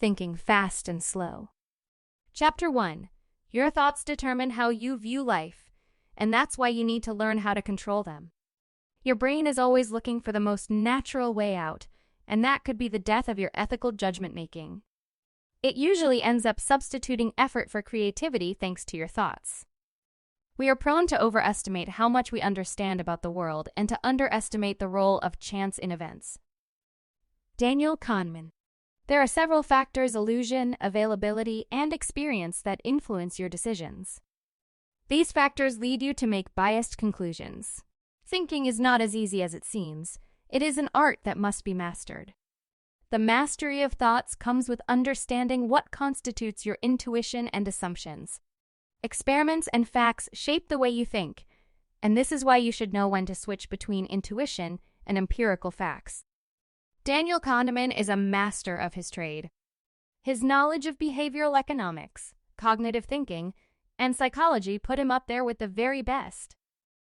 Thinking Fast and Slow. Chapter 1. Your thoughts determine how you view life, and that's why you need to learn how to control them. Your brain is always looking for the most natural way out, and that could be the death of your ethical judgment making. It usually ends up substituting effort for creativity thanks to your thoughts. We are prone to overestimate how much we understand about the world and to underestimate the role of chance in events. Daniel Kahneman. There are several factors: illusion, availability, and experience that influence your decisions. These factors lead you to make biased conclusions. Thinking is not as easy as it seems. It is an art that must be mastered. The mastery of thoughts comes with understanding what constitutes your intuition and assumptions. Experiments and facts shape the way you think, and this is why you should know when to switch between intuition and empirical facts. Daniel Kahneman is a master of his trade. His knowledge of behavioral economics, cognitive thinking, and psychology put him up there with the very best.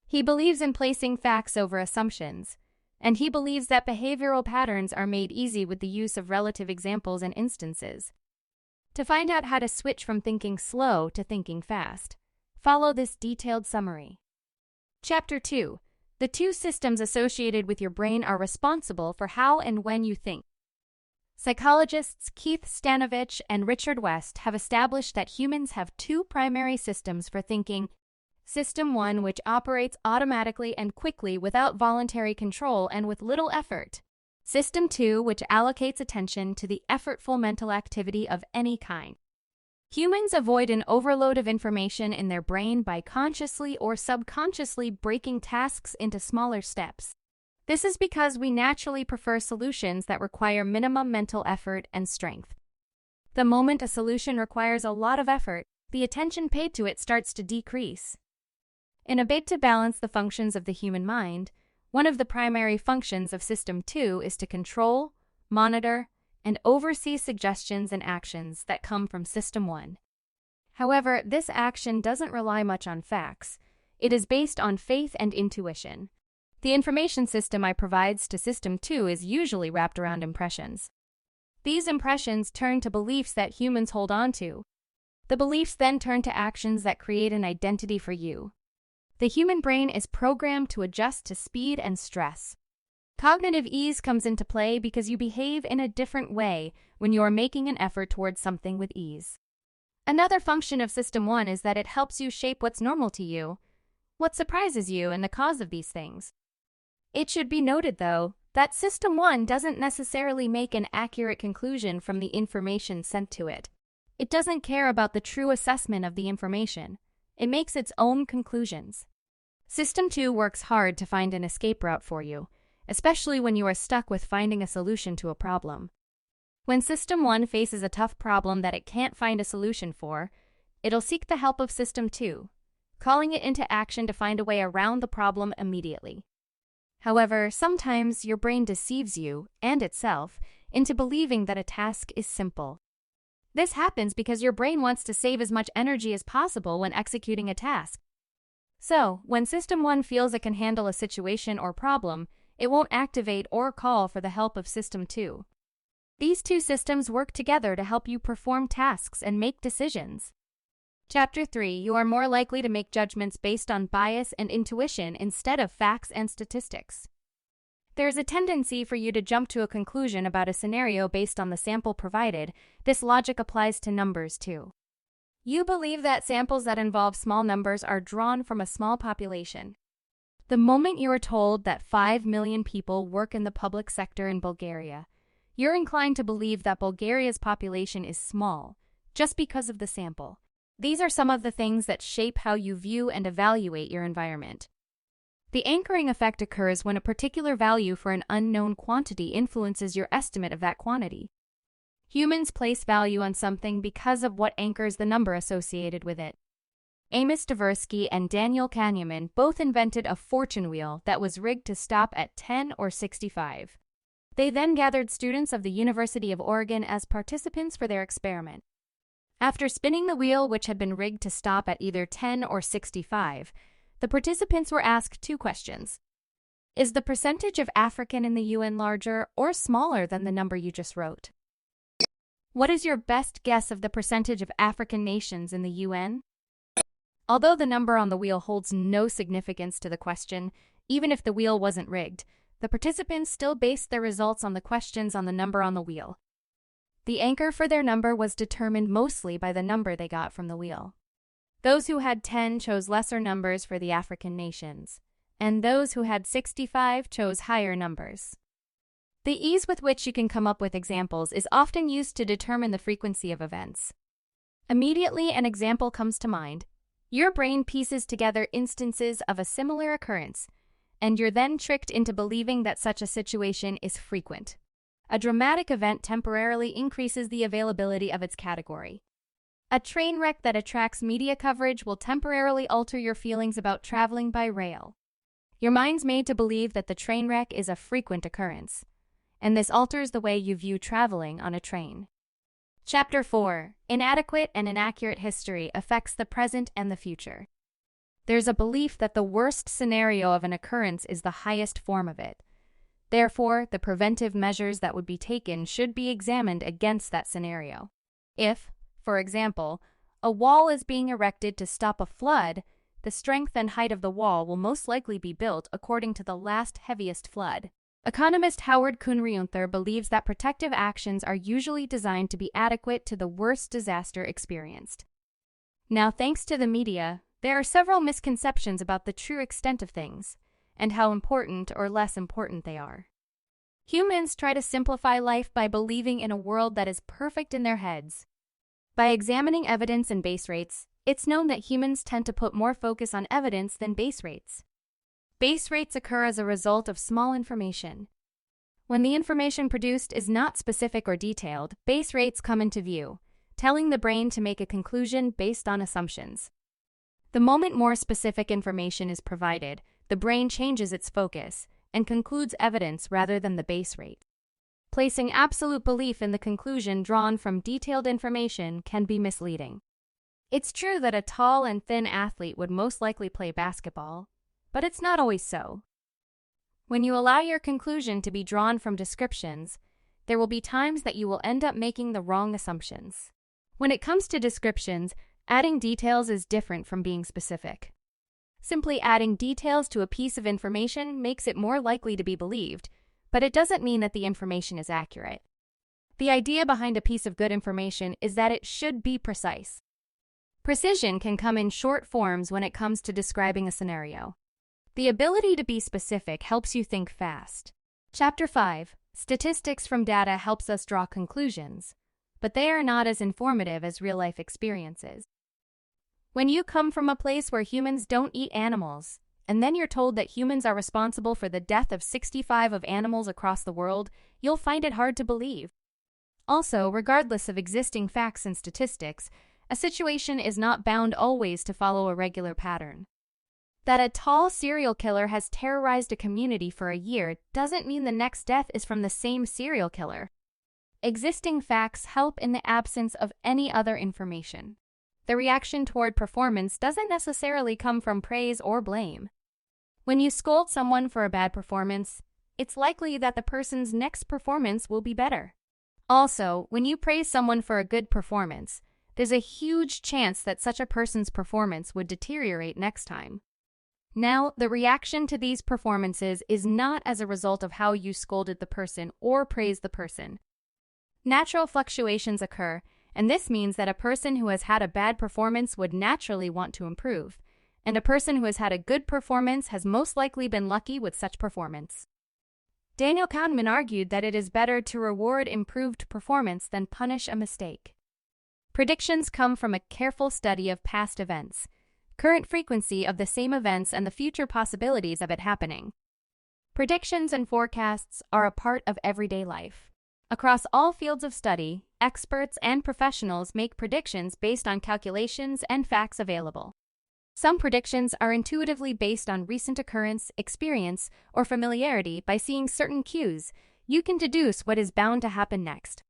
He believes in placing facts over assumptions, and he believes that behavioral patterns are made easy with the use of relative examples and instances. To find out how to switch from thinking slow to thinking fast, follow this detailed summary. Chapter 2. The two systems associated with your brain are responsible for how and when you think. Psychologists Keith Stanovich and Richard West have established that humans have two primary systems for thinking. System 1, which operates automatically and quickly without voluntary control and with little effort. System 2, which allocates attention to the effortful mental activity of any kind. Humans avoid an overload of information in their brain by consciously or subconsciously breaking tasks into smaller steps. This is because we naturally prefer solutions that require minimum mental effort and strength. The moment a solution requires a lot of effort, the attention paid to it starts to decrease. In a bid to balance the functions of the human mind, one of the primary functions of System 2 is to control, monitor, and oversee suggestions and actions that come from System 1. However, this action doesn't rely much on facts. It is based on faith and intuition. The information system I provides to System 2 is usually wrapped around impressions. These impressions turn to beliefs that humans hold on to. The beliefs then turn to actions that create an identity for you. The human brain is programmed to adjust to speed and stress. Cognitive ease comes into play because you behave in a different way when you are making an effort towards something with ease. Another function of System 1 is that it helps you shape what's normal to you, what surprises you, and the cause of these things. It should be noted, though, that System 1 doesn't necessarily make an accurate conclusion from the information sent to it. It doesn't care about the true assessment of the information. It makes its own conclusions. System 2 works hard to find an escape route for you, especially when you are stuck with finding a solution to a problem. When System 1 faces a tough problem that it can't find a solution for, it'll seek the help of System 2, calling it into action to find a way around the problem immediately. However, sometimes your brain deceives you, and itself, into believing that a task is simple. This happens because your brain wants to save as much energy as possible when executing a task. So, when System 1 feels it can handle a situation or problem, it won't activate or call for the help of System 2. These two systems work together to help you perform tasks and make decisions. Chapter 3. You are more likely to make judgments based on bias and intuition instead of facts and statistics. There's a tendency for you to jump to a conclusion about a scenario based on the sample provided. This logic applies to numbers too. You believe that samples that involve small numbers are drawn from a small population. The moment you are told that 5 million people work in the public sector in Bulgaria, you're inclined to believe that Bulgaria's population is small, just because of the sample. These are some of the things that shape how you view and evaluate your environment. The anchoring effect occurs when a particular value for an unknown quantity influences your estimate of that quantity. Humans place value on something because of what anchors the number associated with it. Amos Tversky and Daniel Kahneman both invented a fortune wheel that was rigged to stop at 10 or 65. They then gathered students of the University of Oregon as participants for their experiment. After spinning the wheel, which had been rigged to stop at either 10 or 65, the participants were asked two questions. Is the percentage of African in the UN larger or smaller than the number you just wrote? What is your best guess of the percentage of African nations in the UN? Although the number on the wheel holds no significance to the question, even if the wheel wasn't rigged, the participants still based their results on the questions on the number on the wheel. The anchor for their number was determined mostly by the number they got from the wheel. Those who had 10 chose lesser numbers for the African nations, and those who had 65 chose higher numbers. The ease with which you can come up with examples is often used to determine the frequency of events. Immediately, an example comes to mind. Your brain pieces together instances of a similar occurrence, and you're then tricked into believing that such a situation is frequent. A dramatic event temporarily increases the availability of its category. A train wreck that attracts media coverage will temporarily alter your feelings about traveling by rail. Your mind's made to believe that the train wreck is a frequent occurrence, and this alters the way you view traveling on a train. Chapter 4. Inadequate and inaccurate history affects the present and the future. There's a belief that the worst scenario of an occurrence is the highest form of it. Therefore, the preventive measures that would be taken should be examined against that scenario. If, for example, a wall is being erected to stop a flood, the strength and height of the wall will most likely be built according to the last heaviest flood. Economist Howard Kuhn-Riunther believes that protective actions are usually designed to be adequate to the worst disaster experienced. Now, thanks to the media, there are several misconceptions about the true extent of things, and how important or less important they are. Humans try to simplify life by believing in a world that is perfect in their heads. By examining evidence and base rates, it's known that humans tend to put more focus on evidence than base rates. Base rates occur as a result of small information. When the information produced is not specific or detailed, base rates come into view, telling the brain to make a conclusion based on assumptions. The moment more specific information is provided, the brain changes its focus and concludes evidence rather than the base rate. Placing absolute belief in the conclusion drawn from detailed information can be misleading. It's true that a tall and thin athlete would most likely play basketball, but it's not always so. When you allow your conclusion to be drawn from descriptions, there will be times that you will end up making the wrong assumptions. When it comes to descriptions, adding details is different from being specific. Simply adding details to a piece of information makes it more likely to be believed, but it doesn't mean that the information is accurate. The idea behind a piece of good information is that it should be precise. Precision can come in short forms when it comes to describing a scenario. The ability to be specific helps you think fast. Chapter 5. Statistics from data helps us draw conclusions, but they are not as informative as real-life experiences. When you come from a place where humans don't eat animals, and then you're told that humans are responsible for the death of 65 of animals across the world, you'll find it hard to believe. Also, regardless of existing facts and statistics, a situation is not bound always to follow a regular pattern. That a tall serial killer has terrorized a community for a year doesn't mean the next death is from the same serial killer. Existing facts help in the absence of any other information. The reaction toward performance doesn't necessarily come from praise or blame. When you scold someone for a bad performance, it's likely that the person's next performance will be better. Also, when you praise someone for a good performance, there's a huge chance that such a person's performance would deteriorate next time. Now, the reaction to these performances is not as a result of how you scolded the person or praised the person. Natural fluctuations occur, and this means that a person who has had a bad performance would naturally want to improve, and a person who has had a good performance has most likely been lucky with such performance. Daniel Kahneman argued that it is better to reward improved performance than punish a mistake. Predictions come from a careful study of past events, current frequency of the same events, and the future possibilities of it happening. Predictions and forecasts are a part of everyday life. Across all fields of study, experts and professionals make predictions based on calculations and facts available. Some predictions are intuitively based on recent occurrence, experience, or familiarity. By seeing certain cues, you can deduce what is bound to happen next.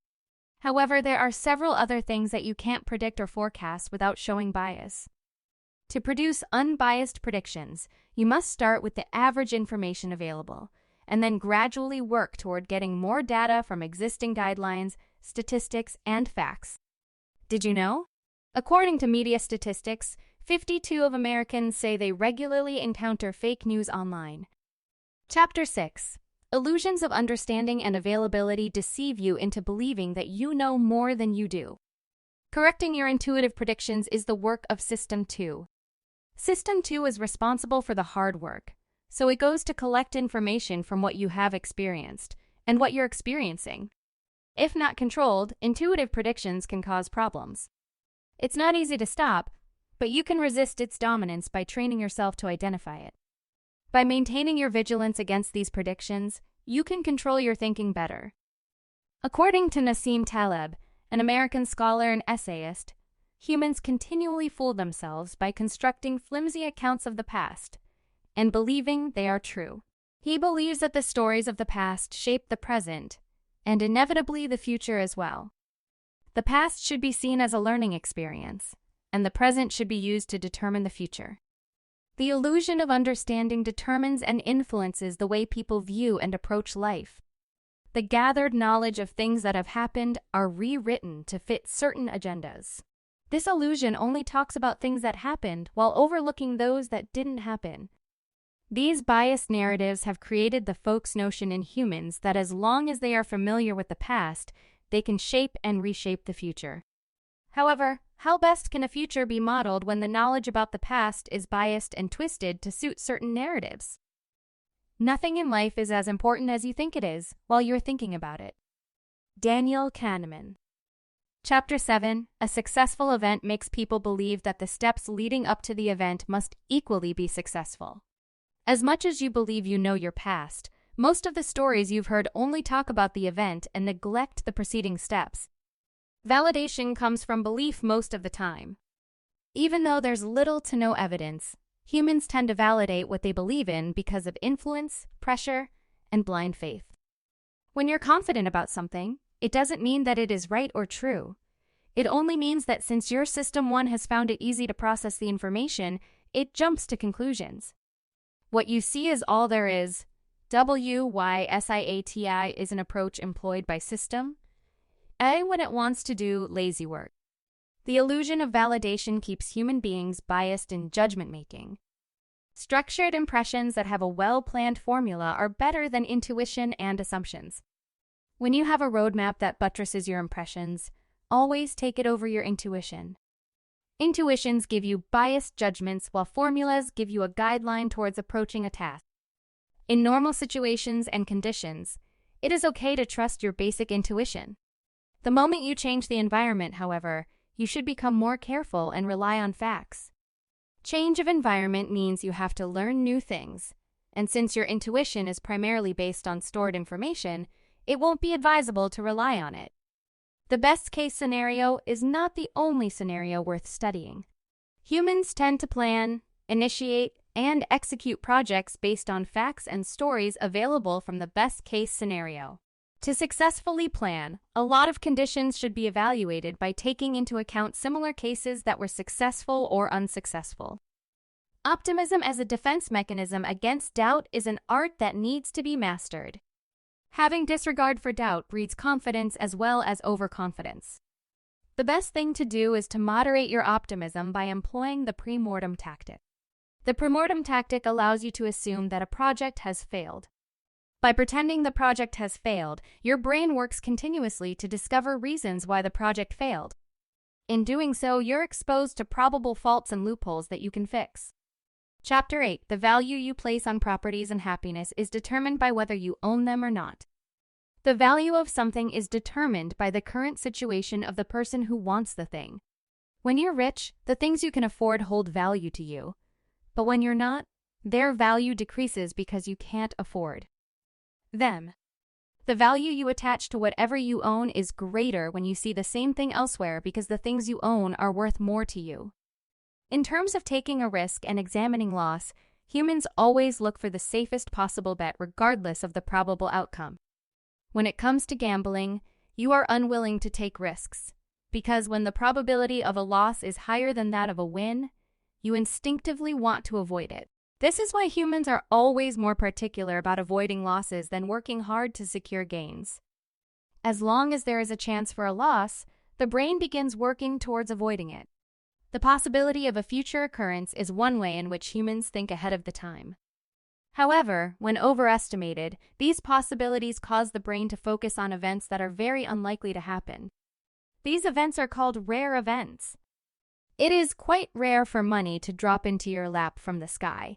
However, there are several other things that you can't predict or forecast without showing bias. To produce unbiased predictions, you must start with the average information available, and then gradually work toward getting more data from existing guidelines, statistics, and facts. Did you know? According to media statistics, 52% of Americans say they regularly encounter fake news online. Chapter 6. Illusions of understanding and availability deceive you into believing that you know more than you do. Correcting your intuitive predictions is the work of System 2. System 2 is responsible for the hard work, so it goes to collect information from what you have experienced and what you're experiencing. If not controlled, intuitive predictions can cause problems. It's not easy to stop, but you can resist its dominance by training yourself to identify it. By maintaining your vigilance against these predictions, you can control your thinking better. According to Nassim Taleb, an American scholar and essayist, humans continually fool themselves by constructing flimsy accounts of the past and believing they are true. He believes that the stories of the past shape the present and inevitably the future as well. The past should be seen as a learning experience, and the present should be used to determine the future. The illusion of understanding determines and influences the way people view and approach life. The gathered knowledge of things that have happened are rewritten to fit certain agendas. This illusion only talks about things that happened while overlooking those that didn't happen. These biased narratives have created the folks' notion in humans that as long as they are familiar with the past, they can shape and reshape the future. However, how best can a future be modeled when the knowledge about the past is biased and twisted to suit certain narratives? Nothing in life is as important as you think it is while you're thinking about it. Daniel Kahneman. Chapter 7. A successful event makes people believe that the steps leading up to the event must equally be successful. As much as you believe you know your past, most of the stories you've heard only talk about the event and neglect the preceding steps. Validation comes from belief most of the time. Even though there's little to no evidence, humans tend to validate what they believe in because of influence, pressure, and blind faith. When you're confident about something, it doesn't mean that it is right or true. It only means that since your System 1 has found it easy to process the information, it jumps to conclusions. What you see is all there is. WYSIATI is an approach employed by System A when it wants to do lazy work. The illusion of validation keeps human beings biased in judgment-making. Structured impressions that have a well-planned formula are better than intuition and assumptions. When you have a roadmap that buttresses your impressions, always take it over your intuition. Intuitions give you biased judgments while formulas give you a guideline towards approaching a task. In normal situations and conditions, it is okay to trust your basic intuition. The moment you change the environment, however, you should become more careful and rely on facts. Change of environment means you have to learn new things, and since your intuition is primarily based on stored information, it won't be advisable to rely on it. The best-case scenario is not the only scenario worth studying. Humans tend to plan, initiate, and execute projects based on facts and stories available from the best-case scenario. To successfully plan, a lot of conditions should be evaluated by taking into account similar cases that were successful or unsuccessful. Optimism as a defense mechanism against doubt is an art that needs to be mastered. Having disregard for doubt breeds confidence as well as overconfidence. The best thing to do is to moderate your optimism by employing the pre-mortem tactic. The pre-mortem tactic allows you to assume that a project has failed. By pretending the project has failed, your brain works continuously to discover reasons why the project failed. In doing so, you're exposed to probable faults and loopholes that you can fix. Chapter 8. The value you place on properties and happiness is determined by whether you own them or not. The value of something is determined by the current situation of the person who wants the thing. When you're rich, the things you can afford hold value to you. But when you're not, their value decreases because you can't afford them. The value you attach to whatever you own is greater when you see the same thing elsewhere because the things you own are worth more to you. In terms of taking a risk and examining loss, humans always look for the safest possible bet regardless of the probable outcome. When it comes to gambling, you are unwilling to take risks, because when the probability of a loss is higher than that of a win, you instinctively want to avoid it. This is why humans are always more particular about avoiding losses than working hard to secure gains. As long as there is a chance for a loss, the brain begins working towards avoiding it. The possibility of a future occurrence is one way in which humans think ahead of the time. However, when overestimated, these possibilities cause the brain to focus on events that are very unlikely to happen. These events are called rare events. It is quite rare for money to drop into your lap from the sky,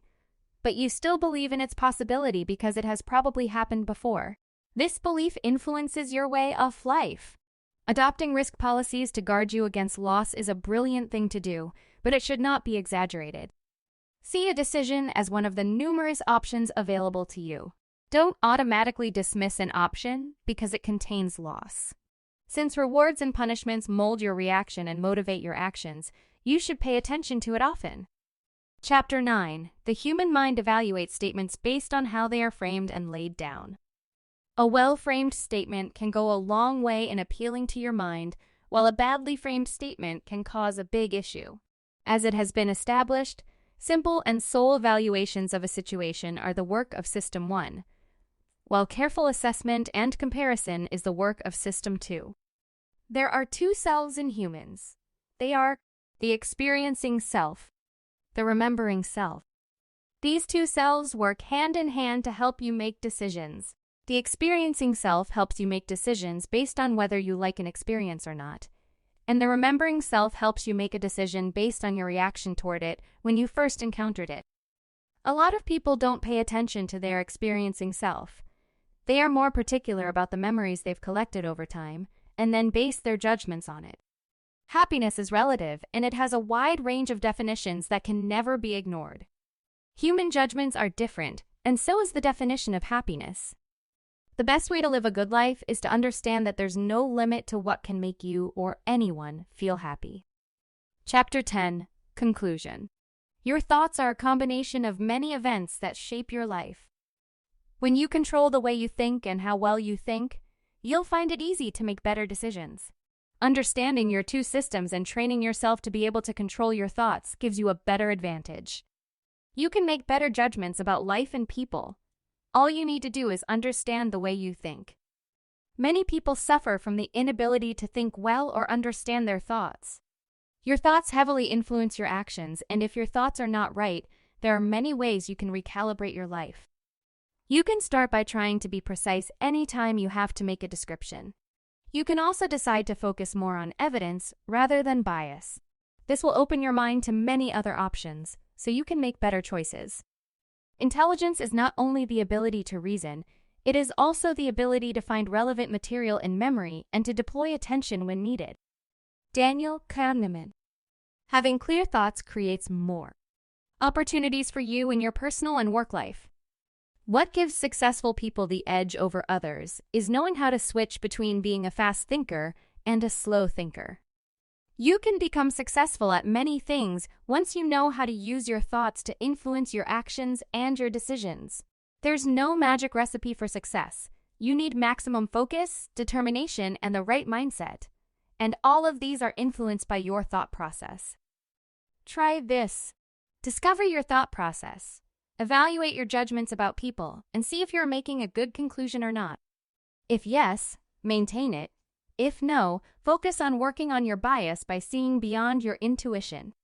but you still believe in its possibility because it has probably happened before. This belief influences your way of life. Adopting risk policies to guard you against loss is a brilliant thing to do, but it should not be exaggerated. See a decision as one of the numerous options available to you. Don't automatically dismiss an option because it contains loss. Since rewards and punishments mold your reaction and motivate your actions, you should pay attention to it often. Chapter 9. The human mind evaluates statements based on how they are framed and laid down. A well-framed statement can go a long way in appealing to your mind, while a badly framed statement can cause a big issue. As it has been established, simple and sole evaluations of a situation are the work of System 1, while careful assessment and comparison is the work of System 2. There are two selves in humans. They are the experiencing self, the remembering self. These two selves work hand in hand to help you make decisions. The experiencing self helps you make decisions based on whether you like an experience or not, and the remembering self helps you make a decision based on your reaction toward it when you first encountered it. A lot of people don't pay attention to their experiencing self. They are more particular about the memories they've collected over time, and then base their judgments on it. Happiness is relative, and it has a wide range of definitions that can never be ignored. Human judgments are different, and so is the definition of happiness. The best way to live a good life is to understand that there's no limit to what can make you or anyone feel happy. Chapter 10. Conclusion. Your thoughts are a combination of many events that shape your life. When you control the way you think and how well you think, you'll find it easy to make better decisions. Understanding your two systems and training yourself to be able to control your thoughts gives you a better advantage. You can make better judgments about life and people. All you need to do is understand the way you think. Many people suffer from the inability to think well or understand their thoughts. Your thoughts heavily influence your actions, and if your thoughts are not right, there are many ways you can recalibrate your life. You can start by trying to be precise anytime you have to make a description. You can also decide to focus more on evidence rather than bias. This will open your mind to many other options, so you can make better choices. Intelligence is not only the ability to reason, it is also the ability to find relevant material in memory and to deploy attention when needed. Daniel Kahneman. Having clear thoughts creates more opportunities for you in your personal and work life. What gives successful people the edge over others is knowing how to switch between being a fast thinker and a slow thinker. You can become successful at many things once you know how to use your thoughts to influence your actions and your decisions. There's no magic recipe for success. You need maximum focus, determination, and the right mindset. And all of these are influenced by your thought process. Try this. Discover your thought process. Evaluate your judgments about people and see if you're making a good conclusion or not. If yes, maintain it. If no, focus on working on your bias by seeing beyond your intuition.